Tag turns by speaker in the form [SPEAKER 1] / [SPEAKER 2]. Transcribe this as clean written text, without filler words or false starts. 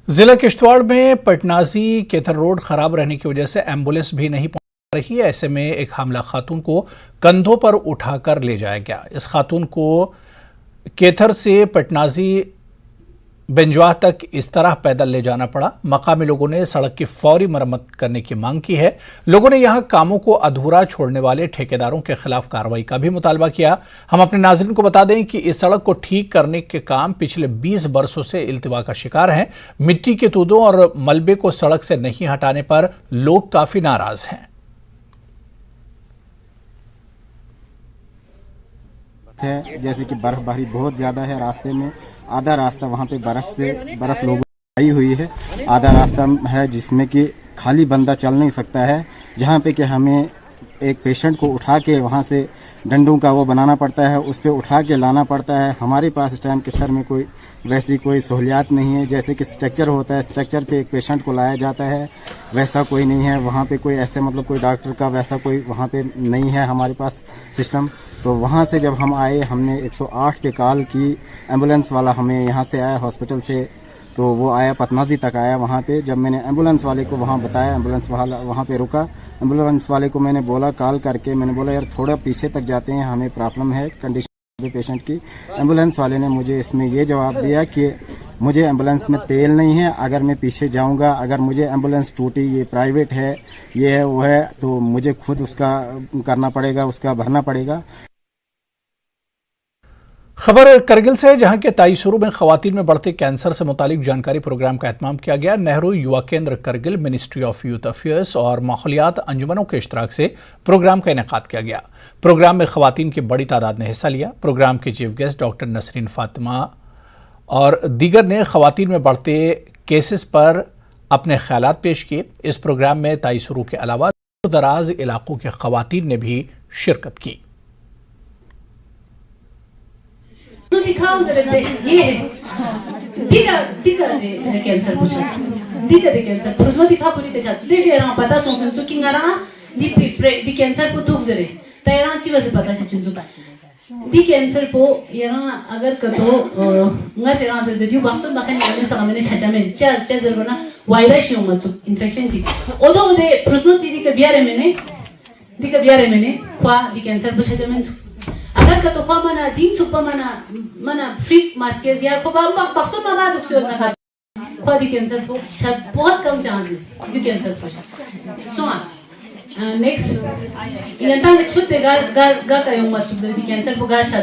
[SPEAKER 1] जिला किश्तवाड़ में पटनाजी केथर रोड खराब रहने की वजह से एम्बुलेंस भी नहीं पहुंच रही है। ऐसे में एक हामला खातून को कंधों पर उठाकर ले जाया गया। इस खातून को केथर से पटनाजी बेंजवाह तक इस तरह पैदल ले जाना पड़ा। मकामी लोगों ने सड़क की फौरी मरम्मत करने की मांग की है। लोगों ने यहां कामों को अधूरा छोड़ने वाले ठेकेदारों के खिलाफ कार्रवाई का भी मुतालबा किया। हम अपने नाज़रीन को बता दें कि इस सड़क को ठीक करने के काम पिछले 20 बरसों से इल्तिवा का शिकार हैं। मिट्टी के तूदों और मलबे को सड़क से नहीं हटाने पर लोग काफी नाराज हैं।
[SPEAKER 2] जैसे कि बर्फबारी बहुत ज्यादा है रास्ते में। आधा रास्ता वहाँ पे बर्फ लोगों आई हुई है। आधा रास्ता है जिसमें कि खाली बंदा चल नहीं सकता है, जहाँ पे कि हमें एक पेशेंट को उठा के वहाँ से डंडों का वो बनाना पड़ता है, उस पर उठा के लाना पड़ता है। हमारे पास इस टाइम केथर में कोई वैसी कोई सहूलियात नहीं है। जैसे कि स्ट्रक्चर होता है, स्ट्रक्चर पे एक पेशेंट को लाया जाता है, वैसा कोई नहीं है वहाँ पे। कोई ऐसे मतलब कोई डॉक्टर का वैसा कोई वहाँ पे नहीं है हमारे पास सिस्टम। तो वहाँ से जब हम आए, हमने 108 पे कॉल की। एम्बुलेंस वाला हमें यहाँ से आया हॉस्पिटल से, तो वो आया पटनाजी तक आया। वहाँ पे जब मैंने एम्बुलेंस वाले को वहाँ बताया, एम्बुलेंस वाला वहाँ पे रुका। एम्बुलेंस वाले को मैंने बोला कॉल करके, मैंने बोला यार थोड़ा पीछे तक जाते हैं, हमें प्रॉब्लम है कंडीशन पेशेंट की। एम्बुलेंस वाले ने मुझे इसमें ये जवाब दिया कि मुझे एम्बुलेंस में तेल नहीं है, अगर मैं पीछे जाऊंगा, अगर मुझे एम्बुलेंस टूटी, ये प्राइवेट है, ये है वो है, तो मुझे खुद उसका करना पड़ेगा, उसका भरना पड़ेगा।
[SPEAKER 1] खबर करगिल से, जहां के ताईसुरु में खवातीन में बढ़ते कैंसर से मुतालिक जानकारी प्रोग्राम का एहतमाम किया गया। नेहरू युवा केंद्र Kargil, ministry of youth affairs और माहौलियात अंजुमनों के इश्तराक से प्रोग्राम का इनेकाद किया गया। प्रोग्राम में खवातीन की बड़ी तादाद ने हिस्सा लिया। प्रोग्राम के chief guest doctor Nasreen Fatima और दीगर ने खवातीन में बढ़ते केसेस पर अपने ख्यालात पेश किए। इस प्रोग्राम में ताईसुरु के अलावा दराज इलाकों के खवातीन ने भी शिरकत की।
[SPEAKER 3] दिखाओ जरा, ये दिखा कैंसर पूछा दिखा कैंसर पुरुष दिखा पूरी ते चाचू दे फेरा पता सोचन चु किंगारा दी कैंसर को दुख जरे तयरा ची वसे पता छ चिंजु दी कैंसर को यरा अगर कतो nga se ran se dio basto bakan ni sa gamene chacha men cha zerbana virus यो मत इन्फेक्शन जी ओदो दे पुरुष दी के बियारे मने क्वा दी कैंसर पूछा जमेन अगर का तो मना दिन सुपर मना फ्रीक मास्केज या को बख्तो ना बात उसे ना खा दी कैंसर को बहुत कम चांस है दी कैंसर को सो नेक्स्ट इन अंतर छुट्टे गार का यो मत दी कैंसर को गार छा